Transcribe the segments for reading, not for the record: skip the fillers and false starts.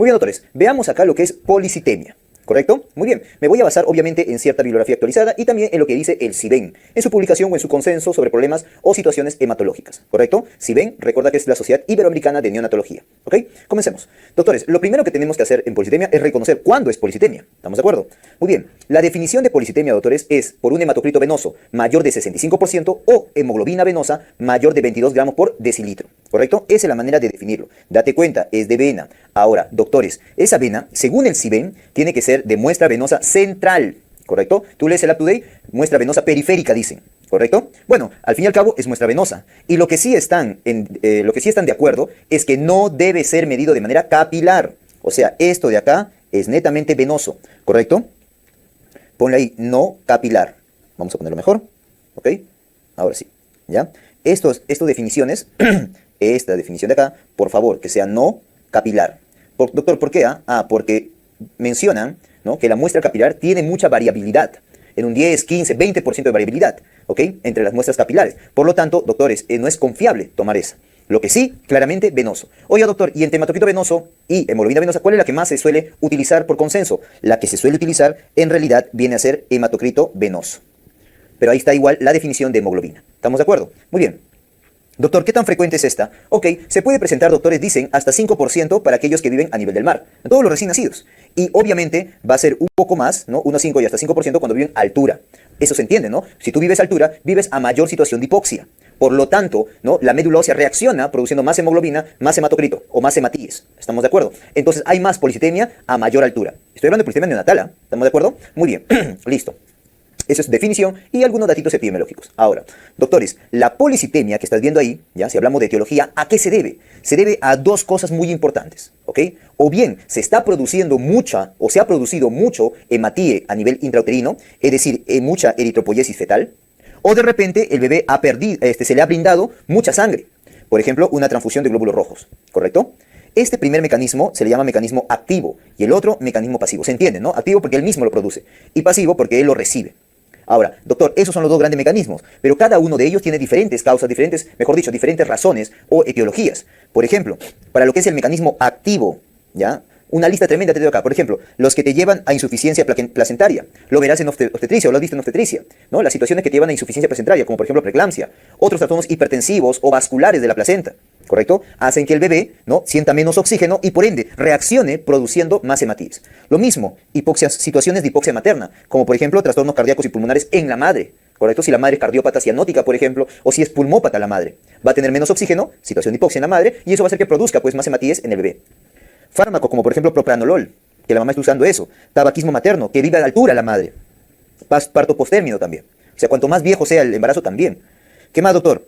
Muy bien, doctores, veamos acá lo que es policitemia. ¿Correcto? Muy bien. Me voy a basar obviamente en cierta bibliografía actualizada y también en lo que dice el CIBEN, en su publicación o en su consenso sobre problemas o situaciones hematológicas. ¿Correcto? CIBEN, recuerda que es la Sociedad Iberoamericana de Neonatología. ¿Ok? Comencemos. Doctores, lo primero que tenemos que hacer en policitemia es reconocer cuándo es policitemia. ¿Estamos de acuerdo? Muy bien. La definición de policitemia, doctores, es por un hematocrito venoso mayor de 65% o hemoglobina venosa mayor de 22 gramos por decilitro. ¿Correcto? Esa es la manera de definirlo. Date cuenta, es de vena. Ahora, doctores, esa vena, según el CIBEN, tiene que ser de muestra venosa central, ¿correcto? Tú lees el up-to-date, muestra venosa periférica, dicen, ¿correcto? Bueno, al fin y al cabo es muestra venosa. Y lo que sí están de acuerdo es que no debe ser medido de manera capilar. O sea, esto de acá es netamente venoso, ¿correcto? Ponle ahí, no capilar. Vamos a ponerlo mejor, ¿ok? Ahora sí, ¿ya? Estas definiciones, esta definición de acá, por favor, que sea no capilar. Doctor, ¿por qué? Porque mencionan, ¿no?, que la muestra capilar tiene mucha variabilidad, en un 10, 15, 20% de variabilidad, ¿ok? Entre las muestras capilares. Por lo tanto, doctores, no es confiable tomar esa. Lo que sí, claramente venoso. Oiga, doctor, y entre hematocrito venoso y hemoglobina venosa, ¿cuál es la que más se suele utilizar por consenso? La que se suele utilizar, en realidad, viene a ser hematocrito venoso. Pero ahí está igual la definición de hemoglobina. ¿Estamos de acuerdo? Muy bien. Doctor, ¿qué tan frecuente es esta? Ok, se puede presentar, doctores, dicen, hasta 5% para aquellos que viven a nivel del mar, todos los recién nacidos. Y obviamente va a ser un poco más, ¿no? Unos 5 y hasta 5% cuando viven a altura. Eso se entiende, ¿no? Si tú vives a altura, vives a mayor situación de hipoxia. Por lo tanto, ¿no?, la médula ósea reacciona produciendo más hemoglobina, más hematocrito o más hematíes. ¿Estamos de acuerdo? Entonces hay más policitemia a mayor altura. Estoy hablando de policitemia neonatal, ¿estamos de acuerdo? Muy bien, listo. Eso es definición y algunos datitos epidemiológicos. Ahora, doctores, la policitemia que estás viendo ahí, ya si hablamos de etiología, ¿a qué se debe? Se debe a dos cosas muy importantes, ¿ok? O bien se está produciendo mucha o se ha producido mucho hematíe a nivel intrauterino, es decir, mucha eritropoyesis fetal, o de repente el bebé ha perdido, se le ha brindado mucha sangre, por ejemplo, una transfusión de glóbulos rojos, ¿correcto? Este primer mecanismo se le llama mecanismo activo y el otro mecanismo pasivo. ¿Se entiende, no? Activo porque él mismo lo produce y pasivo porque él lo recibe. Ahora, doctor, esos son los dos grandes mecanismos, pero cada uno de ellos tiene diferentes causas, diferentes razones o etiologías. Por ejemplo, para lo que es el mecanismo activo, ¿ya? Una lista tremenda te doy acá. Por ejemplo, los que te llevan a insuficiencia placentaria. Lo verás en obstetricia o lo has visto en obstetricia, ¿no? Las situaciones que te llevan a insuficiencia placentaria, como por ejemplo preeclampsia. Otros trastornos hipertensivos o vasculares de la placenta, ¿correcto? Hacen que el bebé, ¿no?, sienta menos oxígeno y por ende reaccione produciendo más hematíes. Lo mismo, situaciones de hipoxia materna, como por ejemplo trastornos cardíacos y pulmonares en la madre, ¿correcto? Si la madre es cardiópata cianótica, por ejemplo, o si es pulmópata la madre, va a tener menos oxígeno, situación de hipoxia en la madre, y eso va a hacer que produzca pues más hematíes en el bebé. Fármacos como por ejemplo propranolol, que la mamá está usando eso. Tabaquismo materno, que vive a la altura la madre. Parto postérmino también. O sea, cuanto más viejo sea el embarazo también. ¿Qué más, doctor?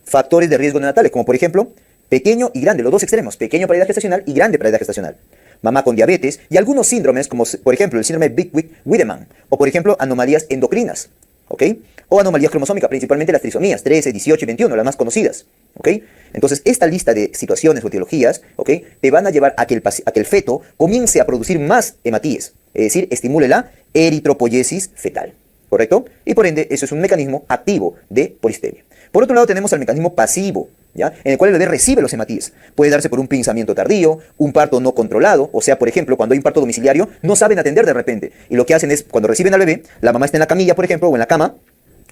Factores de riesgo neonatales, como por ejemplo, pequeño y grande, los dos extremos. Pequeño para edad gestacional y grande para edad gestacional. Mamá con diabetes y algunos síndromes, como por ejemplo el síndrome Big-Wiedemann, o por ejemplo anomalías endocrinas, ¿ok? O anomalías cromosómicas, principalmente las trisomías 13, 18 y 21, las más conocidas, ¿ok? Entonces, esta lista de situaciones o etiologías, ¿ok?, te van a llevar a que el feto comience a producir más hematíes, es decir, estimule la eritropoyesis fetal, ¿correcto? Y por ende, eso es un mecanismo activo de policitemia. Por otro lado, tenemos el mecanismo pasivo, ¿ya?, en el cual el bebé recibe los hematíes. Puede darse por un pinzamiento tardío, un parto no controlado, o sea, por ejemplo, cuando hay un parto domiciliario, no saben atender de repente. Y lo que hacen es, cuando reciben al bebé, la mamá está en la camilla, por ejemplo, o en la cama,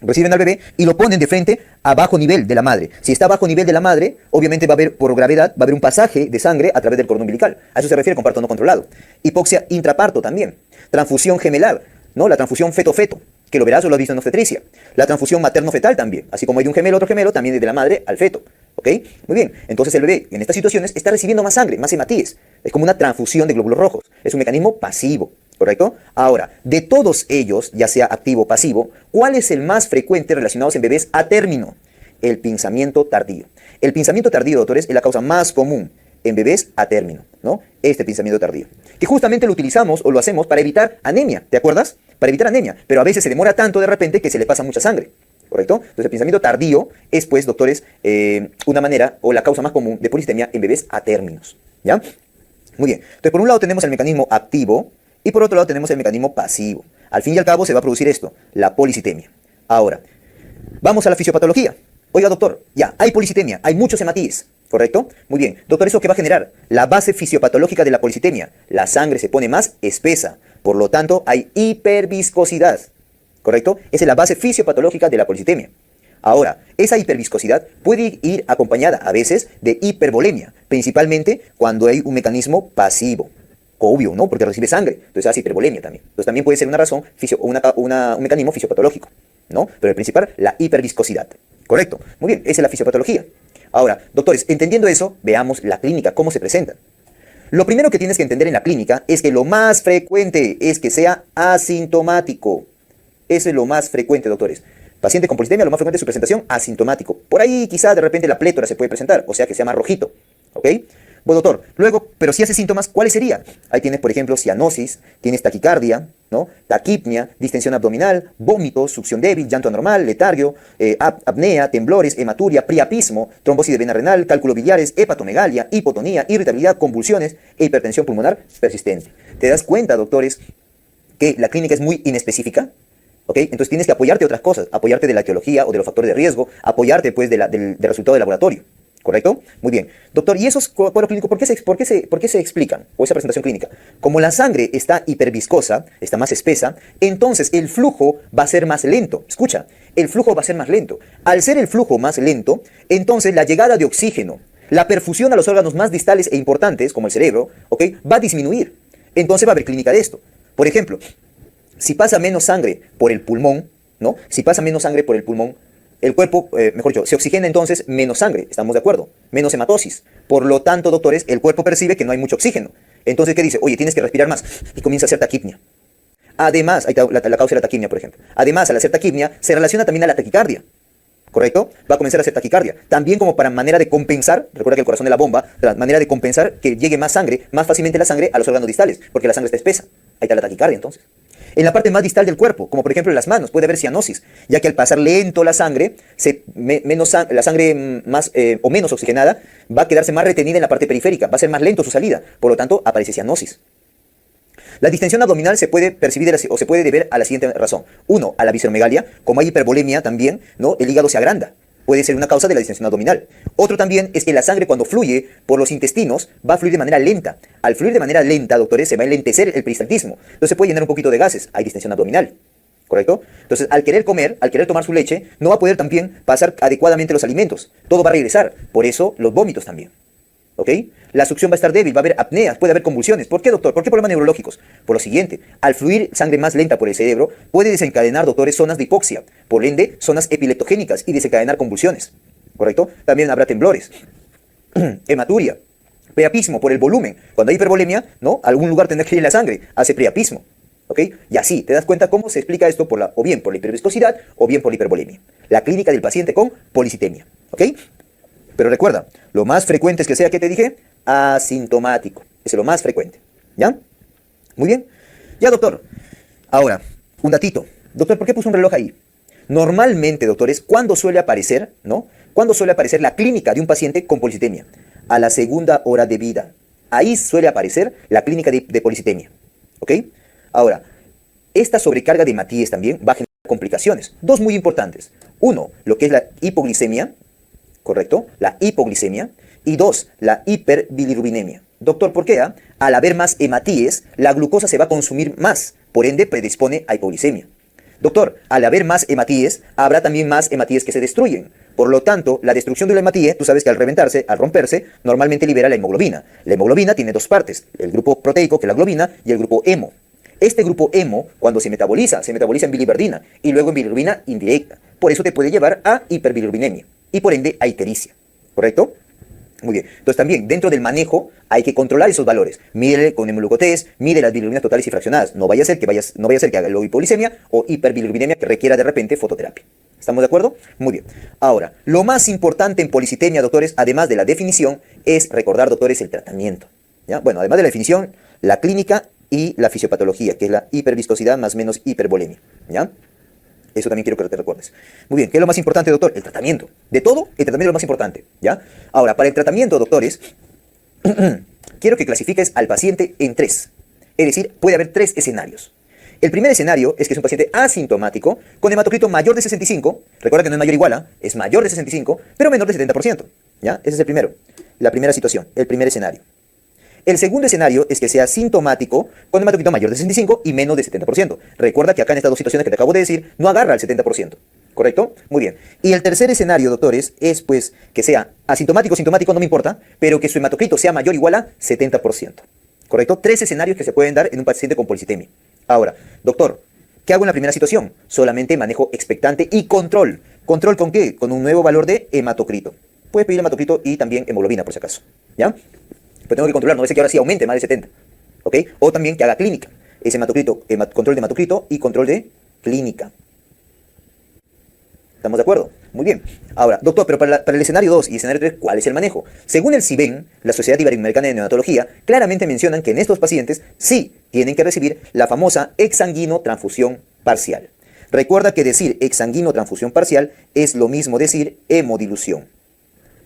reciben al bebé y lo ponen de frente a bajo nivel de la madre. Si está a bajo nivel de la madre, obviamente va a haber, por gravedad, va a haber un pasaje de sangre a través del cordón umbilical. A eso se refiere con parto no controlado. Hipoxia intraparto también. Transfusión gemelar, ¿no? La transfusión feto-feto, que lo verás o lo has visto en obstetricia. La transfusión materno-fetal también. Así como hay de un gemelo, otro gemelo, también de la madre al feto. ¿Ok? Muy bien. Entonces el bebé, en estas situaciones, está recibiendo más sangre, más hematíes. Es como una transfusión de glóbulos rojos. Es un mecanismo pasivo. ¿Correcto? Ahora, de todos ellos, ya sea activo o pasivo, ¿cuál es el más frecuente relacionado en bebés a término? El pinzamiento tardío. El pinzamiento tardío, doctores, es la causa más común en bebés a término, ¿no? Este pinzamiento tardío. Que justamente lo utilizamos o lo hacemos para evitar anemia, ¿te acuerdas? Para evitar anemia, pero a veces se demora tanto de repente que se le pasa mucha sangre, ¿correcto? Entonces el pinzamiento tardío es, pues, doctores, una manera o la causa más común de policitemia en bebés a términos, ¿ya? Muy bien. Entonces, por un lado tenemos el mecanismo activo, y por otro lado tenemos el mecanismo pasivo. Al fin y al cabo se va a producir esto, la policitemia. Ahora, vamos a la fisiopatología. Oiga, doctor, ya, hay policitemia, hay muchos hematíes, ¿correcto? Muy bien. Doctor, ¿eso qué va a generar? La base fisiopatológica de la policitemia. La sangre se pone más espesa, por lo tanto, hay hiperviscosidad, ¿correcto? Esa es la base fisiopatológica de la policitemia. Ahora, esa hiperviscosidad puede ir acompañada a veces de hipervolemia, principalmente cuando hay un mecanismo pasivo. Obvio, ¿no? Porque recibe sangre, entonces hace hipervolemia también. Entonces también puede ser una razón, un mecanismo fisiopatológico, ¿no? Pero el principal, la hiperviscosidad. Correcto. Muy bien, esa es la fisiopatología. Ahora, doctores, entendiendo eso, veamos la clínica, cómo se presenta. Lo primero que tienes que entender en la clínica es que lo más frecuente es que sea asintomático. Eso es lo más frecuente, doctores. Paciente con policitemia, lo más frecuente es su presentación asintomático. Por ahí quizá de repente la plétora se puede presentar, o sea que sea más rojito, ¿ok? Bueno, doctor, luego, pero si hace síntomas, ¿cuáles serían? Ahí tienes, por ejemplo, cianosis, tienes taquicardia, ¿no? Taquipnia, distensión abdominal, vómitos, succión débil, llanto anormal, letargio, apnea, temblores, hematuria, priapismo, trombosis de vena renal, cálculos biliares, hepatomegalia, hipotonía, irritabilidad, convulsiones e hipertensión pulmonar persistente. ¿Te das cuenta, doctores, que la clínica es muy inespecífica? ¿Ok? Entonces tienes que apoyarte de otras cosas, apoyarte de la etiología o de los factores de riesgo, apoyarte pues del resultado del laboratorio. ¿Correcto? Muy bien. Doctor, ¿y esos cuadros clínicos por qué se explican? O esa presentación clínica. Como la sangre está hiperviscosa, está más espesa, entonces el flujo va a ser más lento. Escucha, el flujo va a ser más lento. Al ser el flujo más lento, entonces la llegada de oxígeno, la perfusión a los órganos más distales e importantes, como el cerebro, ¿ok? Va a disminuir. Entonces va a haber clínica de esto. Por ejemplo, si pasa menos sangre por el pulmón, ¿no? Si pasa menos sangre por el pulmón, el cuerpo, mejor dicho, se oxigena entonces menos sangre, ¿estamos de acuerdo? Menos hematosis. Por lo tanto, doctores, el cuerpo percibe que no hay mucho oxígeno. Entonces, ¿qué dice? Oye, tienes que respirar más. Y comienza a hacer taquipnia. Además, ahí está la causa de la taquipnia, por ejemplo. Además, al hacer taquipnia, se relaciona también a la taquicardia. ¿Correcto? Va a comenzar a hacer taquicardia. También como para manera de compensar, recuerda que el corazón es la bomba, la manera de compensar que llegue más sangre, más fácilmente la sangre a los órganos distales, porque la sangre está espesa. Ahí está la taquicardia entonces. En la parte más distal del cuerpo, como por ejemplo en las manos, puede haber cianosis, ya que al pasar lento la sangre, la sangre más o menos oxigenada va a quedarse más retenida en la parte periférica, va a ser más lento su salida, por lo tanto aparece cianosis. La distensión abdominal se puede percibir o se puede deber a la siguiente razón. Uno, a la visceromegalia, como hay hipervolemia también, ¿no? El hígado se agranda. Puede ser una causa de la distensión abdominal. Otro también es que la sangre cuando fluye por los intestinos va a fluir de manera lenta. Al fluir de manera lenta, doctores, se va a enlentecer el peristaltismo. Entonces se puede llenar un poquito de gases. Hay distensión abdominal. ¿Correcto? Entonces, al querer comer, al querer tomar su leche, no va a poder también pasar adecuadamente los alimentos. Todo va a regresar. Por eso, los vómitos también. ¿Ok? La succión va a estar débil, va a haber apneas, puede haber convulsiones. ¿Por qué, doctor? ¿Por qué problemas neurológicos? Por lo siguiente, al fluir sangre más lenta por el cerebro, puede desencadenar, doctores, zonas de hipoxia, por ende, zonas epileptogénicas y desencadenar convulsiones. ¿Correcto? También habrá temblores, hematuria, priapismo por el volumen. Cuando hay hipervolemia, ¿no? A algún lugar tendrá que ir la sangre, hace priapismo. ¿Ok? Y así, te das cuenta cómo se explica esto o bien por la hiperviscosidad o bien por la hipervolemia. La clínica del paciente con policitemia. ¿Ok? Pero recuerda, lo más frecuente es que sea, ¿qué te dije? Asintomático. Ese es lo más frecuente. ¿Ya? Muy bien. Ya, doctor. Ahora, un datito. Doctor, ¿por qué puso un reloj ahí? Normalmente, doctores, ¿cuándo suele aparecer, no? ¿Cuándo suele aparecer la clínica de un paciente con policitemia? A la segunda hora de vida. Ahí suele aparecer la clínica de policitemia. ¿Ok? Ahora, esta sobrecarga de hematíes también va a generar complicaciones. Dos muy importantes. Uno, lo que es la hipoglicemia. ¿Correcto? La hipoglicemia. Y dos, la hiperbilirrubinemia. Doctor, ¿por qué? Al haber más hematíes, la glucosa se va a consumir más, por ende predispone a hipoglicemia. Doctor, al haber más hematíes, habrá también más hematíes que se destruyen. Por lo tanto, la destrucción de la hematía, tú sabes que al reventarse, al romperse, normalmente libera la hemoglobina. La hemoglobina tiene dos partes, el grupo proteico, que es la globina, y el grupo hemo. Este grupo hemo, cuando se metaboliza en biliverdina y luego en bilirrubina indirecta. Por eso te puede llevar a hiperbilirrubinemia y por ende a ictericia. ¿Correcto? Muy bien. Entonces también, dentro del manejo, hay que controlar esos valores. Mídele con hemoglucotest, mide las bilirrubinas totales y fraccionadas. No vaya a ser que haga luego hipolicemia o hiperbilirrubinemia que requiera de repente fototerapia. ¿Estamos de acuerdo? Muy bien. Ahora, lo más importante en policitemia, doctores, además de la definición, es recordar, doctores, el tratamiento. ¿Ya? Bueno, además de la definición, la clínica y la fisiopatología, que es la hiperviscosidad más menos hipervolemia. ¿Ya? Eso también quiero que te recuerdes. Muy bien, ¿qué es lo más importante, doctor? El tratamiento. De todo, el tratamiento es lo más importante, ¿ya? Ahora, para el tratamiento, doctores, quiero que clasifiques al paciente en tres. Es decir, puede haber tres escenarios. El primer escenario es que es un paciente asintomático con hematocrito mayor de 65, recuerda que no es mayor o igual, ¿ah? Es mayor de 65, pero menor de 70%, ¿ya? Ese es el primero, la primera situación, el primer escenario. El segundo escenario es que sea sintomático con hematocrito mayor de 65 y menos de 70%. Recuerda que acá en estas dos situaciones que te acabo de decir, no agarra el 70%. ¿Correcto? Muy bien. Y el tercer escenario, doctores, es pues que sea asintomático, sintomático, no me importa, pero que su hematocrito sea mayor o igual a 70%. ¿Correcto? Tres escenarios que se pueden dar en un paciente con policitemia. Ahora, doctor, ¿qué hago en la primera situación? Solamente manejo expectante y control. ¿Control con qué? Con un nuevo valor de hematocrito. Puedes pedir hematocrito y también hemoglobina, por si acaso. ¿Ya? Pero tengo que controlar, no va a ser que ahora sí aumente más de 70. ¿Ok? O también que haga clínica. Es hematocrito, control de hematocrito y control de clínica. ¿Estamos de acuerdo? Muy bien. Ahora, doctor, pero para el escenario 2 y escenario 3, ¿cuál es el manejo? Según el CIBEN, la Sociedad Iberoamericana de Neonatología, claramente mencionan que en estos pacientes sí tienen que recibir la famosa exsanguino transfusión parcial. Recuerda que decir exsanguino transfusión parcial es lo mismo decir hemodilución.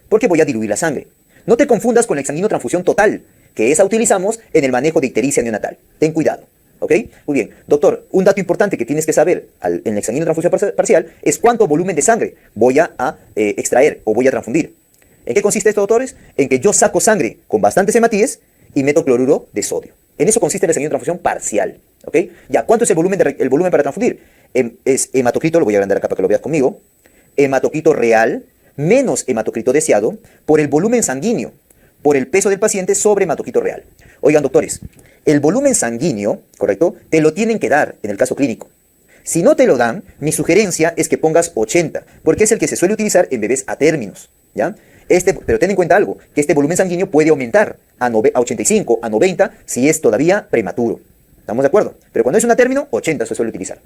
Porque voy a diluir la sangre. No te confundas con la exsanguino transfusión total, que esa utilizamos en el manejo de ictericia neonatal. Ten cuidado. ¿Ok? Muy bien. Doctor, un dato importante que tienes que saber en el exsanguino transfusión parcial es cuánto volumen de sangre voy a extraer o voy a transfundir. ¿En qué consiste esto, doctores? En que yo saco sangre con bastantes hematíes y meto cloruro de sodio. En eso consiste el exsanguino transfusión parcial. ¿Ok? Ya, ¿cuánto es el volumen para transfundir? Es hematocrito, lo voy a agrandar acá para que lo veas conmigo. Hematocrito real menos hematocrito deseado por el volumen sanguíneo, por el peso del paciente sobre hematocrito real. Oigan, doctores, el volumen sanguíneo, ¿correcto? Te lo tienen que dar en el caso clínico. Si no te lo dan, mi sugerencia es que pongas 80, porque es el que se suele utilizar en bebés a términos, ¿ya? Pero ten en cuenta algo, que este volumen sanguíneo puede aumentar a 85, a 90, si es todavía prematuro. ¿Estamos de acuerdo? Pero cuando es un a término, 80 se suele utilizar,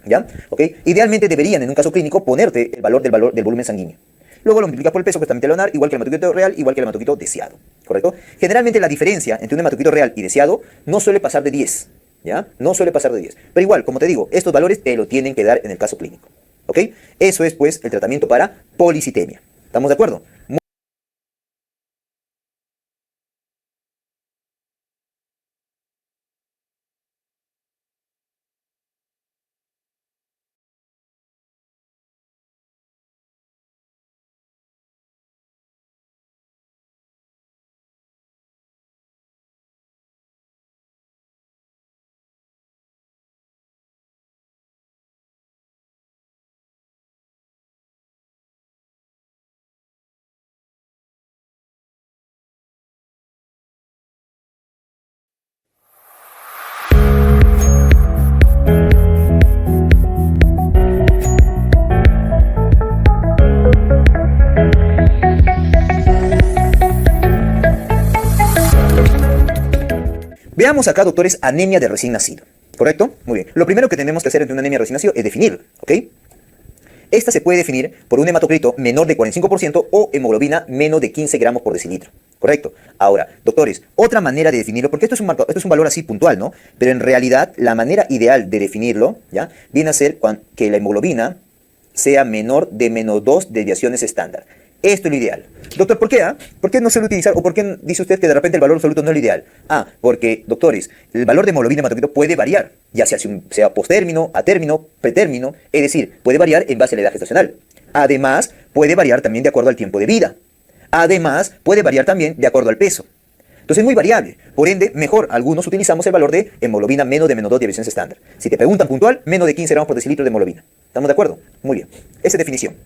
¿ya? ¿Ok? Idealmente deberían en un caso clínico ponerte el valor del volumen sanguíneo. Luego lo multiplicas por el peso, pues también te lo van a dar, igual que el hematocrito real, igual que el hematocrito deseado, ¿correcto? Generalmente la diferencia entre un hematocrito real y deseado no suele pasar de 10, ¿ya? No suele pasar de 10. Pero igual, como te digo, estos valores te lo tienen que dar en el caso clínico, ¿ok? Eso es, pues, el tratamiento para policitemia. ¿Estamos de acuerdo? Veamos acá, doctores, anemia de recién nacido, ¿correcto? Muy bien. Lo primero que tenemos que hacer ante una anemia de recién nacido es definirla, ¿ok? Esta se puede definir por un hematocrito menor de 45% o hemoglobina menos de 15 gramos por decilitro, ¿correcto? Ahora, doctores, otra manera de definirlo, porque esto es un valor así puntual, ¿no? Pero en realidad, la manera ideal de definirlo, ¿ya? Viene a ser que la hemoglobina sea menor de menos 2 desviaciones estándar. Esto es lo ideal. Doctor, ¿por qué? ¿Por qué no suele utilizar? ¿O por qué dice usted que de repente el valor absoluto no es lo ideal? Porque, doctores, el valor de hemoglobina hematocrito puede variar, ya sea postérmino, a término, pretérmino, es decir, puede variar en base a la edad gestacional. Además, puede variar también de acuerdo al tiempo de vida. Además, puede variar también de acuerdo al peso. Entonces es muy variable. Por ende, mejor, algunos utilizamos el valor de hemoglobina menos de menos 2 desviaciones estándar. Si te preguntan puntual, menos de 15 gramos por decilitro de hemoglobina. ¿Estamos de acuerdo? Muy bien. Esa es definición.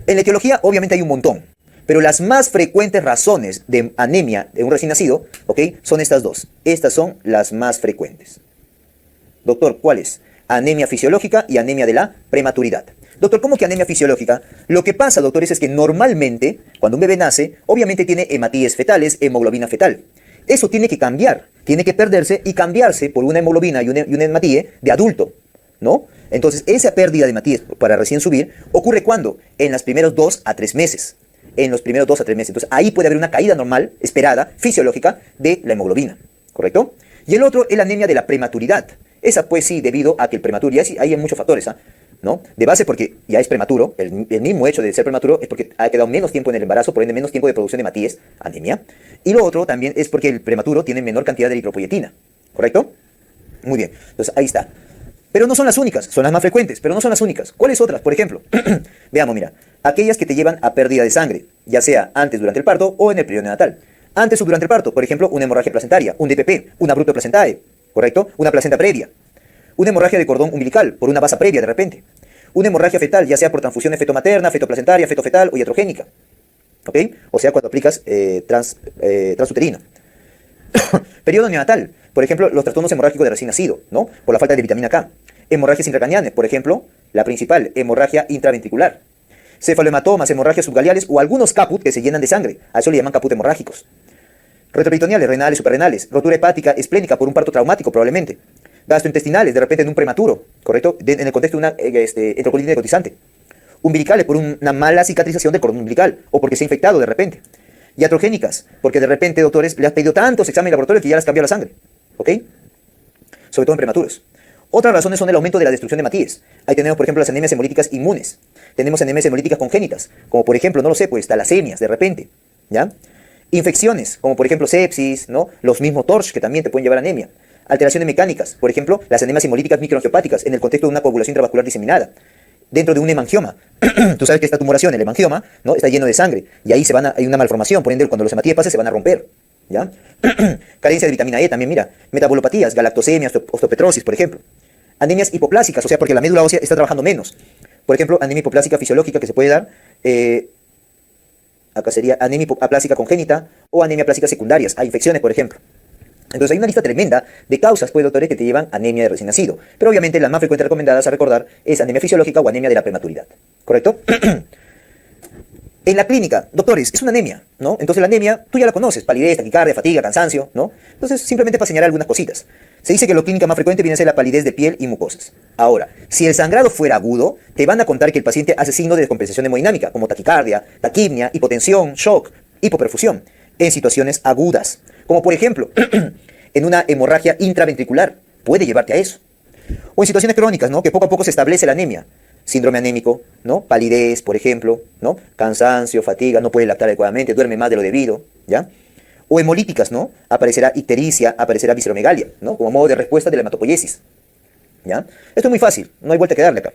En la etiología, obviamente hay un montón, pero las más frecuentes razones de anemia de un recién nacido, ¿ok? Son estas dos. Estas son las más frecuentes. Doctor, ¿cuáles? Anemia fisiológica y anemia de la prematuridad. Doctor, ¿cómo que anemia fisiológica? Lo que pasa, doctores, es que normalmente, cuando un bebé nace, obviamente tiene hematíes fetales, hemoglobina fetal. Eso tiene que cambiar, tiene que perderse y cambiarse por una hemoglobina y una hematíe de adulto, ¿no? Entonces, esa pérdida de hematíes para recién subir ocurre ¿cuándo? En los primeros 2 a 3 meses. En los primeros 2 a 3 meses. Entonces, ahí puede haber una caída normal, esperada, fisiológica, de la hemoglobina. ¿Correcto? Y el otro es la anemia de la prematuridad. Esa, pues sí, debido a que el prematuro, y ahí hay muchos factores, ¿no? De base porque ya es prematuro, el mismo hecho de ser prematuro es porque ha quedado menos tiempo en el embarazo, por ende menos tiempo de producción de hematíes, anemia. Y lo otro también es porque el prematuro tiene menor cantidad de eritropoyetina. ¿Correcto? Muy bien, entonces ahí está. Pero no son las únicas, son las más frecuentes, pero no son las únicas. ¿Cuáles otras? Por ejemplo, veamos, mira, aquellas que te llevan a pérdida de sangre, ya sea antes, durante el parto o en el periodo neonatal. Antes o durante el parto, por ejemplo, una hemorragia placentaria, un DPP, un abrupto placentae, ¿correcto? Una placenta previa, una hemorragia de cordón umbilical, por una vasa previa de repente. Una hemorragia fetal, ya sea por transfusión de feto-materna, feto-placentaria, feto-fetal o iatrogénica. ¿Ok? O sea, cuando aplicas transuterino. Periodo neonatal, por ejemplo, los trastornos hemorrágicos de recién nacido, ¿no? Por la falta de vitamina K. Hemorragias intracranianas, por ejemplo, la principal, hemorragia intraventricular. Cefalohematomas, hemorragias subgaleales o algunos caput que se llenan de sangre. A eso le llaman caput hemorrágicos. Retroperitoneales, renales, suprarrenales. Rotura hepática, esplénica por un parto traumático probablemente. Gastrointestinales, de repente en un prematuro, ¿correcto? En el contexto de una enterocolitis necrotizante. Umbilicales por una mala cicatrización del cordón umbilical o porque se ha infectado de repente. Iatrogénicas, porque de repente, doctores, le has pedido tantos exámenes laboratorios que ya les cambió la sangre. ¿Ok? Sobre todo en prematuros. Otras razones son el aumento de la destrucción de hemátides. Ahí tenemos, por ejemplo, las anemias hemolíticas inmunes. Tenemos anemias hemolíticas congénitas, como por ejemplo, no lo sé, pues talasemias de repente. ¿Ya? Infecciones, como por ejemplo sepsis, ¿no? Los mismos TORCH que también te pueden llevar a anemia. Alteraciones mecánicas, por ejemplo, las anemias hemolíticas microangiopáticas en el contexto de una coagulación intravascular diseminada. Dentro de un hemangioma. Tú sabes que esta tumoración, el hemangioma, ¿no? Está lleno de sangre. Y ahí hay una malformación. Por ende, cuando los hematíes pasen, se van a romper. ¿Ya? Carencia de vitamina E también, mira. Metabolopatías, galactosemia, osteopetrosis, por ejemplo. Anemias hipoplásicas, o sea, porque la médula ósea está trabajando menos. Por ejemplo, anemia hipoplásica fisiológica que se puede dar. Acá sería anemia aplásica congénita o anemia plástica secundarias. Hay infecciones, por ejemplo. Entonces hay una lista tremenda de causas, pues, doctores, que te llevan a anemia de recién nacido. Pero obviamente las más frecuentes recomendadas a recordar es anemia fisiológica o anemia de la prematuridad. ¿Correcto? En la clínica, doctores, es una anemia, ¿no? Entonces la anemia, tú ya la conoces, palidez, taquicardia, fatiga, cansancio, ¿no? Entonces simplemente para señalar algunas cositas. Se dice que la clínica más frecuente viene a ser la palidez de piel y mucosas. Ahora, si el sangrado fuera agudo, te van a contar que el paciente hace signos de descompensación hemodinámica, como taquicardia, taquipnia, hipotensión, shock, hipoperfusión, en situaciones agudas. Como por ejemplo, en una hemorragia intraventricular, puede llevarte a eso. O en situaciones crónicas, ¿no? Que poco a poco se establece la anemia. Síndrome anémico, ¿no? Palidez, por ejemplo, ¿no? Cansancio, fatiga, no puede lactar adecuadamente, duerme más de lo debido, ¿ya? O hemolíticas, ¿no? Aparecerá ictericia, aparecerá visceromegalia, ¿no? Como modo de respuesta de la hematopoiesis, ¿ya? Esto es muy fácil, no hay vuelta que darle acá.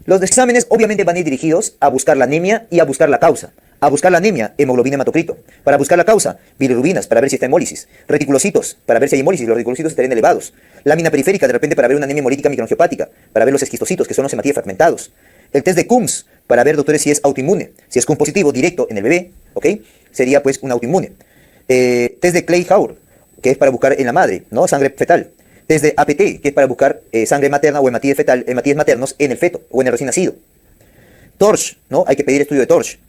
Los exámenes obviamente van a ir dirigidos a buscar la anemia y a buscar la causa. A buscar la anemia, hemoglobina hematocrito. Para buscar la causa, bilirrubinas, para ver si está hemólisis. Reticulocitos, para ver si hay hemólisis, los reticulocitos estarían elevados. Lámina periférica, de repente, para ver una anemia hemolítica microangiopática, para ver los esquistocitos, que son los hematíes fragmentados. El test de Coombs, para ver, doctores, si es autoinmune. Si es Coombs positivo, directo en el bebé, ¿ok? Sería, pues, un autoinmune. Test de Clay-Haur, que es para buscar en la madre, ¿no? Sangre fetal. Test de APT, que es para buscar sangre materna o hematíes fetal, hematíes maternos en el feto o en el recién nacido. TORCH, ¿no? Hay que pedir estudio de TORCH.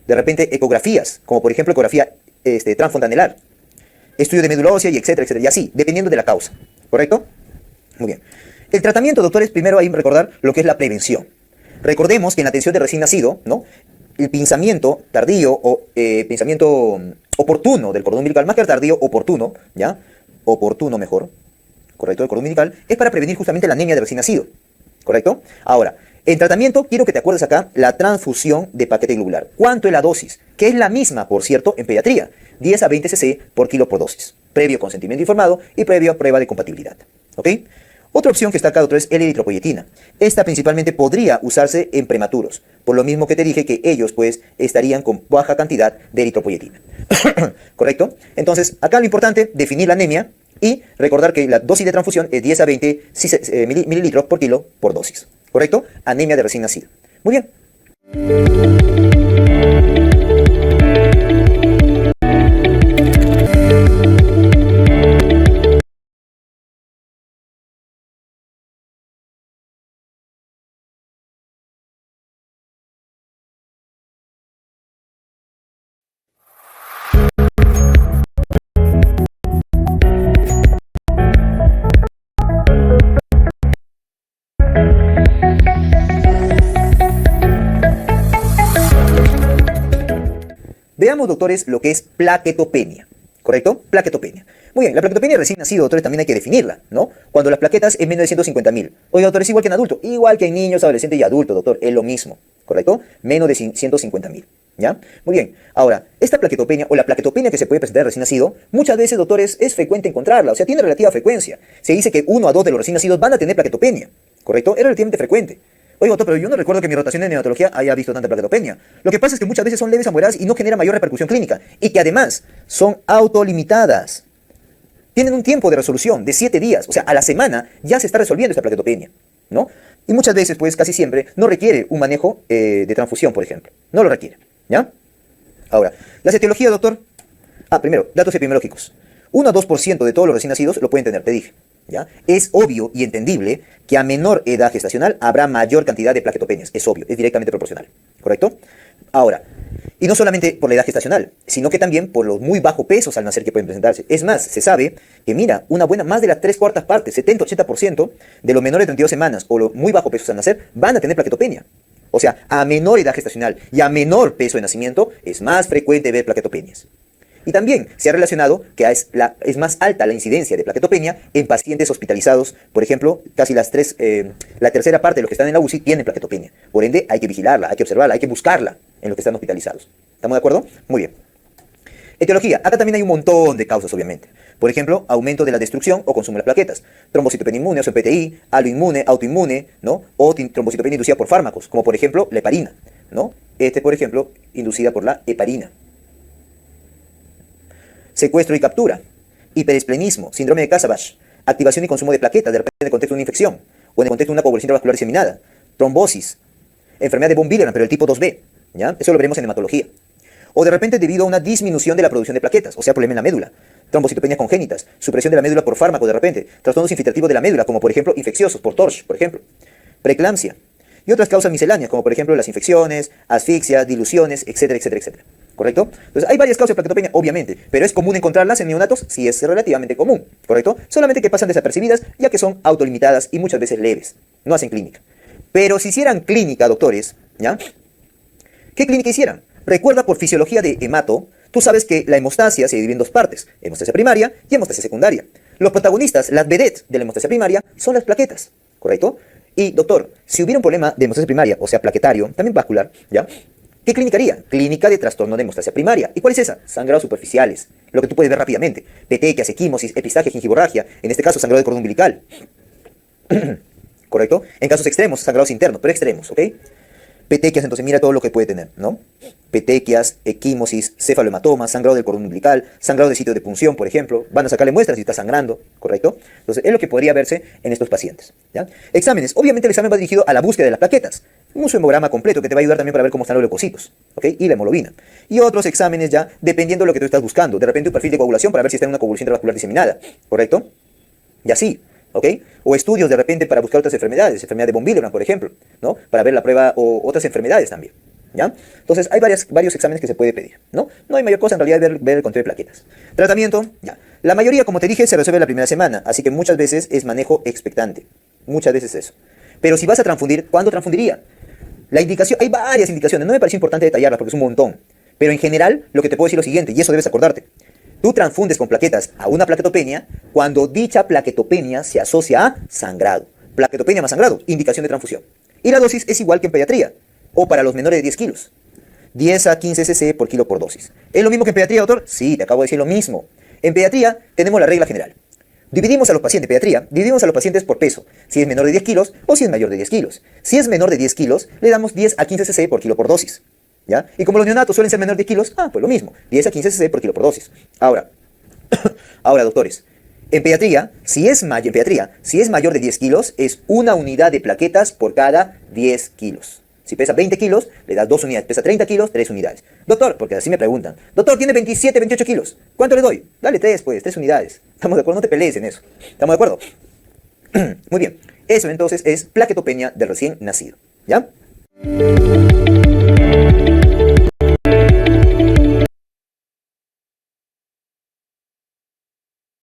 De repente, ecografías, como por ejemplo ecografía transfontanelar. Estudio de médula ósea y etcétera, etcétera. Y así, dependiendo de la causa. ¿Correcto? Muy bien. El tratamiento, doctores, primero hay que recordar lo que es la prevención. Recordemos que en la atención de recién nacido, ¿no? El pinzamiento tardío o pinzamiento oportuno del cordón umbilical, más que el tardío, oportuno, ¿ya? Oportuno mejor, ¿correcto? El cordón umbilical es para prevenir justamente la anemia de recién nacido, ¿correcto? Ahora, en tratamiento, quiero que te acuerdes acá la transfusión de paquete globular. ¿Cuánto es la dosis? Que es la misma, por cierto, en pediatría. 10 a 20 cc por kilo por dosis. Previo consentimiento informado y previa prueba de compatibilidad. ¿Ok? Otra opción que está acá, doctor, es la eritropoyetina. Esta principalmente podría usarse en prematuros. Por lo mismo que te dije que ellos, pues, estarían con baja cantidad de eritropoyetina. ¿Correcto? Entonces, acá lo importante, definir la anemia y recordar que la dosis de transfusión es 10 a 20 mililitros por kilo por dosis. ¿Correcto? Anemia de recién nacido. Muy bien. Veamos, doctores, lo que es plaquetopenia. ¿correcto? Plaquetopenia. Muy bien, la plaquetopenia recién nacido, doctores, también hay que definirla, ¿no? Cuando las plaquetas es menos de 150.000. Oye, doctor, es igual que en adulto. Igual que en niños, adolescentes y adultos, doctor, es lo mismo, ¿correcto? Menos de 150.000, ¿ya? Muy bien. Ahora, esta plaquetopenia o la plaquetopenia que se puede presentar recién nacido, muchas veces, doctores, es frecuente encontrarla, o sea, tiene relativa frecuencia. Se dice que 1 a 2 de los recién nacidos van a tener plaquetopenia, ¿correcto? Es relativamente frecuente. Oye, doctor, pero yo no recuerdo que mi rotación de neonatología haya visto tanta plaquetopenia. Lo que pasa es que muchas veces son leves a moderadas y no genera mayor repercusión clínica. Y que además son autolimitadas. Tienen un tiempo de resolución de 7 días. O sea, a la semana ya se está resolviendo esta plaquetopenia, ¿no? Y muchas veces, pues casi siempre, no requiere un manejo de transfusión, por ejemplo. No lo requiere, ¿ya? Ahora, las etiologías, doctor. Primero, datos epidemiológicos. 1 a 2% de todos los recién nacidos lo pueden tener, te dije. ¿Ya? Es obvio y entendible que a menor edad gestacional habrá mayor cantidad de plaquetopenias. Es obvio, es directamente proporcional. ¿Correcto? Ahora, y no solamente por la edad gestacional, sino que también por los muy bajos pesos al nacer que pueden presentarse. Es más, se sabe que, mira, más de las 3/4 partes, 70-80% de los menores de 32 semanas o los muy bajos pesos al nacer van a tener plaquetopenia. O sea, a menor edad gestacional y a menor peso de nacimiento es más frecuente ver plaquetopenias. Y también se ha relacionado que es más alta la incidencia de plaquetopenia en pacientes hospitalizados. Por ejemplo, casi la tercera parte de los que están en la UCI tienen plaquetopenia. Por ende, hay que vigilarla, hay que observarla, hay que buscarla en los que están hospitalizados. ¿Estamos de acuerdo? Muy bien. Etiología. Acá también hay un montón de causas, obviamente. Por ejemplo, aumento de la destrucción o consumo de las plaquetas. Trombocitopenia inmune, o sea, PTI, aloinmune, autoinmune, ¿no? O trombocitopenia inducida por fármacos, como por ejemplo la heparina, ¿no? Por ejemplo, inducida por la heparina. Secuestro y captura, hiperesplenismo, síndrome de Casabach, activación y consumo de plaquetas, de repente en el contexto de una infección, o en el contexto de una coagulación intravascular diseminada, trombosis, enfermedad de von Willebrand, pero el tipo 2B, ¿ya? Eso lo veremos en hematología. O de repente debido a una disminución de la producción de plaquetas, o sea, problema en la médula, trombocitopenias congénitas, supresión de la médula por fármaco de repente, trastornos infiltrativos de la médula, como por ejemplo infecciosos, por TORCH, por ejemplo, preeclampsia, y otras causas misceláneas, como por ejemplo las infecciones, asfixias, diluciones, etcétera, etcétera, etcétera. ¿Correcto? Entonces, hay varias causas de plaquetopenia, obviamente, pero es común encontrarlas en neonatos, sí es relativamente común, ¿correcto? Solamente que pasan desapercibidas, ya que son autolimitadas y muchas veces leves, no hacen clínica. Pero si hicieran clínica, doctores, ¿ya? ¿Qué clínica hicieran? Recuerda, por fisiología de hemato, tú sabes que la hemostasia se divide en dos partes, hemostasia primaria y hemostasia secundaria. Los protagonistas, las vedettes de la hemostasia primaria, son las plaquetas, ¿correcto? Y, doctor, si hubiera un problema de hemostasia primaria, o sea, plaquetario, también vascular, ¿ya? ¿Qué clínica haría? Clínica de trastorno de hemostasia primaria. ¿Y cuál es esa? Sangrados superficiales, lo que tú puedes ver rápidamente. Petequias, equimosis, epistaxia, gingivorragia, en este caso sangrado de cordón umbilical. ¿Correcto? En casos extremos, sangrados internos, pero extremos, ¿ok? Petequias, entonces mira todo lo que puede tener, ¿no? Petequias, equimosis, cefalohematoma, sangrado del cordón umbilical, sangrado de sitio de punción, por ejemplo. Van a sacarle muestras si está sangrando, ¿correcto? Entonces es lo que podría verse en estos pacientes, ¿ya? Exámenes. Obviamente el examen va dirigido a la búsqueda de las plaquetas. Un hemograma completo que te va a ayudar también para ver cómo están los leucocitos, ¿ok? Y la hemoglobina. Y otros exámenes ya dependiendo de lo que tú estás buscando. De repente un perfil de coagulación para ver si está en una coagulación intravascular diseminada, ¿correcto? Y así, ¿ok? O estudios de repente para buscar otras enfermedades, enfermedad de von Willebrand, por ejemplo, ¿no? Para ver la prueba o otras enfermedades también, ¿ya? Entonces hay varios exámenes que se puede pedir, ¿no? No hay mayor cosa en realidad ver el conteo de plaquetas. Tratamiento, ya. La mayoría, como te dije, se resuelve la primera semana, así que muchas veces es manejo expectante. Muchas veces eso. Pero si vas a transfundir, ¿cuándo transfundiría? La indicación, hay varias indicaciones, no me parece importante detallarlas porque es un montón. Pero en general, lo que te puedo decir es lo siguiente, y eso debes acordarte. Tú transfundes con plaquetas a una plaquetopenia cuando dicha plaquetopenia se asocia a sangrado. Plaquetopenia más sangrado, indicación de transfusión. Y la dosis es igual que en pediatría, o para los menores de 10 kilos. 10 a 15 cc por kilo por dosis. ¿Es lo mismo que en pediatría, doctor? Sí, te acabo de decir lo mismo. En pediatría tenemos la regla general. Dividimos a los pacientes, pediatría, dividimos a los pacientes por peso, si es menor de 10 kilos o si es mayor de 10 kilos. Si es menor de 10 kilos, le damos 10 a 15 cc por kilo por dosis, ¿ya? Y como los neonatos suelen ser menor de kilos, pues lo mismo, 10 a 15 cc por kilo por dosis. Ahora, doctores, en pediatría, si es mayor de 10 kilos, es una unidad de plaquetas por cada 10 kilos. Si pesa 20 kilos, le das 2 unidades. Pesa 30 kilos, 3 unidades. Doctor, porque así me preguntan. Doctor, tiene 27, 28 kilos. ¿Cuánto le doy? Dale 3, pues, 3 unidades. ¿Estamos de acuerdo? No te pelees en eso. ¿Estamos de acuerdo? Muy bien. Eso entonces es plaquetopenia del recién nacido. ¿Ya?